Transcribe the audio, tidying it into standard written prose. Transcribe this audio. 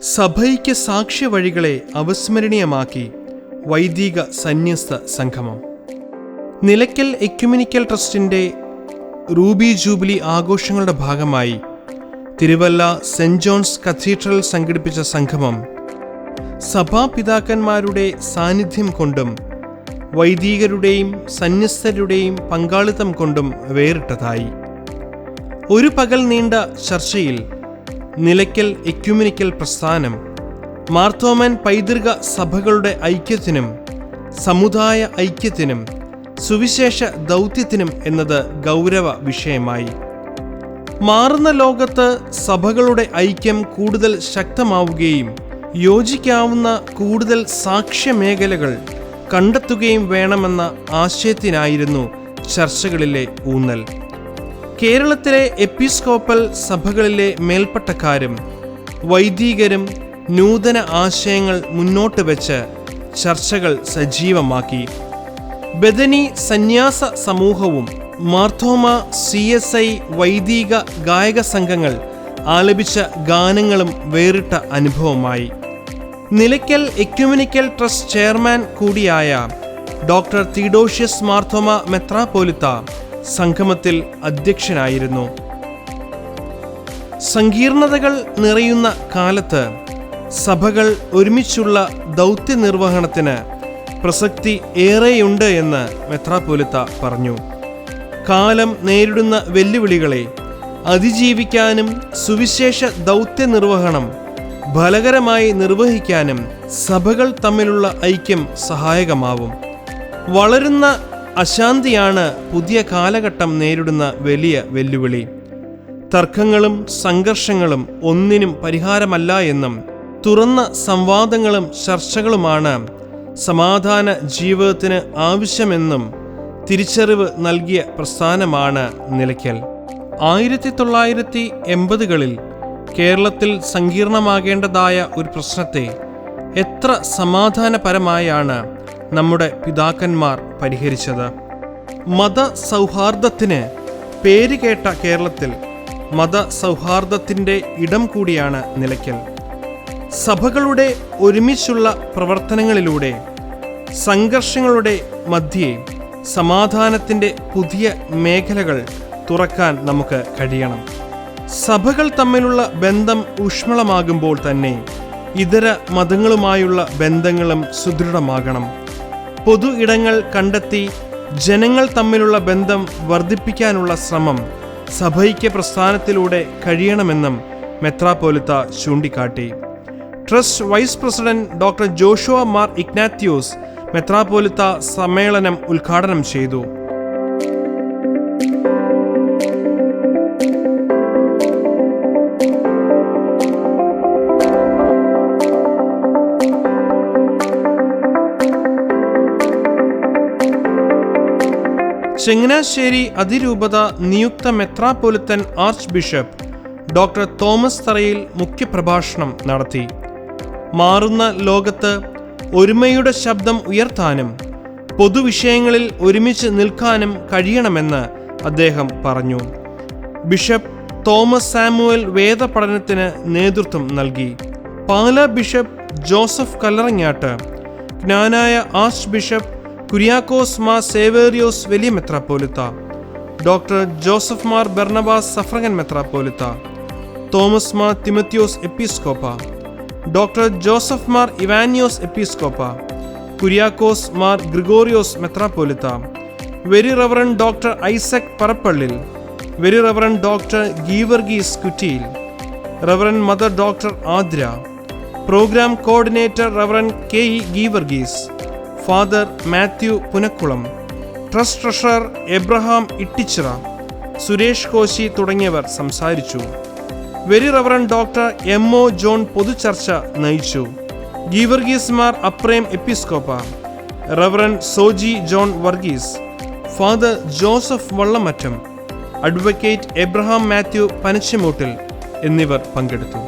സഭയ്ക്ക് സാക്ഷ്യവഴികളെ അവിസ്മരണീയമാക്കി വൈദിക സന്യസ്ത സംഗമം. നിലയ്ക്കൽ എക്യുമെനിക്കൽ ട്രസ്റ്റിൻ്റെ റൂബി ജൂബിലി ആഘോഷങ്ങളുടെ ഭാഗമായി തിരുവല്ല സെന്റ് ജോൺസ് കത്തീഡ്രൽ സംഘടിപ്പിച്ച സംഗമം സഭാപിതാക്കന്മാരുടെ സാന്നിധ്യം കൊണ്ടും വൈദികരുടെയും സന്യസ്തരുടെയും പങ്കാളിത്തം കൊണ്ടും വേറിട്ടതായി. ഒരു പകൽ നീണ്ട ചർച്ചയിൽ നിലയ്ക്കൽ എക്യുമെനിക്കൽ പ്രസ്ഥാനം മാർത്തോമാൻ പൈതൃക സഭകളുടെ ഐക്യത്തിനും സമുദായ ഐക്യത്തിനും സുവിശേഷ ദൗത്യത്തിനും എന്നത് ഗൗരവ വിഷയമായി. മാറുന്ന ലോകത്ത് സഭകളുടെ ഐക്യം കൂടുതൽ ശക്തമാവുകയും യോജിക്കാവുന്ന കൂടുതൽ സാക്ഷ്യമേഖലകൾ കണ്ടെത്തുകയും വേണമെന്ന ആശയത്തിനായിരുന്നു ചർച്ചകളിലെ ഊന്നൽ. കേരളത്തിലെ എപ്പിസ്കോപ്പൽ സഭകളിലെ മേൽപ്പട്ടക്കാരും വൈദികരും നൂതന ആശയങ്ങൾ മുന്നോട്ട് വെച്ച് ചർച്ചകൾ സജീവമാക്കി. ബദനി സന്യാസ സമൂഹവും മാർത്തോമ CSI വൈദിക ഗായക സംഘങ്ങൾ ആലപിച്ച ഗാനങ്ങളും വേറിട്ട അനുഭവമായി. നിലയ്ക്കൽ എക്യുമെനിക്കൽ ട്രസ്റ്റ് ചെയർമാൻ കൂടിയായ ഡോക്ടർ തീഡോഷ്യസ് മാർത്തോമ മെത്രാപ്പോലിത്ത സംഗമത്തിൽ അധ്യക്ഷനായിരുന്നു. സങ്കീർണതകൾ നിറയുന്ന കാലത്ത് സഭകൾ ഒരുമിച്ചുള്ള ദൗത്യ നിർവഹണത്തിന് പ്രസക്തി ഏറെയുണ്ട് എന്ന് മെത്രാപ്പോലിത്ത പറഞ്ഞു. കാലം നേരിടുന്ന വെല്ലുവിളികളെ അതിജീവിക്കാനും സുവിശേഷ ദൗത്യ നിർവഹണം ഫലകരമായി നിർവഹിക്കാനും സഭകൾ തമ്മിലുള്ള ഐക്യം സഹായകമാവും. വളരുന്ന അശാന്തിയാണ് പുതിയ കാലഘട്ടം നേരിടുന്ന വലിയ വെല്ലുവിളി. തർക്കങ്ങളും സംഘർഷങ്ങളും ഒന്നിനും പരിഹാരമല്ല എന്നും തുറന്ന സംവാദങ്ങളും ചർച്ചകളുമാണ് സമാധാന ജീവിതത്തിന് ആവശ്യമെന്നും തിരിച്ചറിവ് നൽകിയ പ്രസ്ഥാനമാണ് നിലയ്ക്കൽ. 1980കളിൽ കേരളത്തിൽ സങ്കീർണമാകേണ്ടതായ ഒരു പ്രശ്നത്തെ എത്ര സമാധാനപരമായാണ് നമ്മുടെ പിതാക്കന്മാർ പരിഹരിച്ചത്. മതസൗഹാർദ്ദത്തിന് പേരുകേട്ട കേരളത്തിൽ മതസൗഹാർദ്ദത്തിൻ്റെ ഇടം കൂടിയാണ് നിലയ്ക്കൽ. സഭകളുടെ ഒരുമിച്ചുള്ള പ്രവർത്തനങ്ങളിലൂടെ സംഘർഷങ്ങളുടെ മധ്യേ സമാധാനത്തിൻ്റെ പുതിയ മേഖലകൾ തുറക്കാൻ നമുക്ക് കഴിയണം. സഭകൾ തമ്മിലുള്ള ബന്ധം ഊഷ്മളമാകുമ്പോൾ തന്നെ ഇതര മതങ്ങളുമായുള്ള ബന്ധങ്ങളും സുദൃഢമാകണം. പൊതു ഇടങ്ങൾ കണ്ടെത്തി ജനങ്ങൾ തമ്മിലുള്ള ബന്ധം വർദ്ധിപ്പിക്കാനുള്ള ശ്രമം സഭൈക്യ പ്രസ്ഥാനത്തിലൂടെ കഴിയണമെന്നും മെത്രാപ്പോലിത്ത ചൂണ്ടിക്കാട്ടി. Trust vice president doctor Joshua Mar Ignatios മെത്രാപ്പോലിത്ത സമ്മേളനം ഉദ്ഘാടനം ചെയ്തു. ചങ്ങനാശ്ശേരി അതിരൂപത നിയുക്ത metropolitan archbishop doctor Thomas Tharayil മുഖ്യപ്രഭാഷണം നടത്തി. മാറുന്ന ലോകത്ത് ഒരുമയുടെ ശബ്ദം ഉയർത്താനും പൊതുവിഷയങ്ങളിൽ ഒരുമിച്ച് നിൽക്കാനും കഴിയണമെന്ന് അദ്ദേഹം പറഞ്ഞു. ബിഷപ്പ് തോമസ് സാമുവൽ വേദപഠനത്തിന് നേതൃത്വം നൽകി. Pala bishop Joseph Kallarangatt, Knanaya archbishop Kuriakose Mar Severios വലിയ മെത്രാപ്പോലിത്ത, doctor Joseph Mar Barnabas suffragan മെത്രാപ്പോലിത്ത, തോമസ് മാർ തിമത്യോസ് എപ്പിസ്കോപ്പ, ഡോക്ടർ ജോസഫ് മാർ ഇവാനിയോസ് എപ്പിസ്കോപ്പ, കുര്യാക്കോസ് മാർ ഗ്രിഗോറിയോസ് മെത്രാപ്പോലിത്ത, very reverend doctor Isaac Parappallil, very reverend doctor Geevarghese Kuttiyil, reverend mother doctor Adra, programme coordinator reverend KE Geevarghese, father Matthew Punnakulam, trust treasurer Abraham Ittichira, Suresh Koshy തുടങ്ങിയവർ സംസാരിച്ചു. Very reverend doctor MO John പൊതുചർച്ച നയിച്ചു. ഗീവർഗീസ് മാർ അപ്രേം എപ്പിസ്കോപ്പ, reverend Soji John Varghese, father Joseph Vallamattom, advocate Abraham Matthew Panachimoottil എന്നിവർ പങ്കെടുത്തു.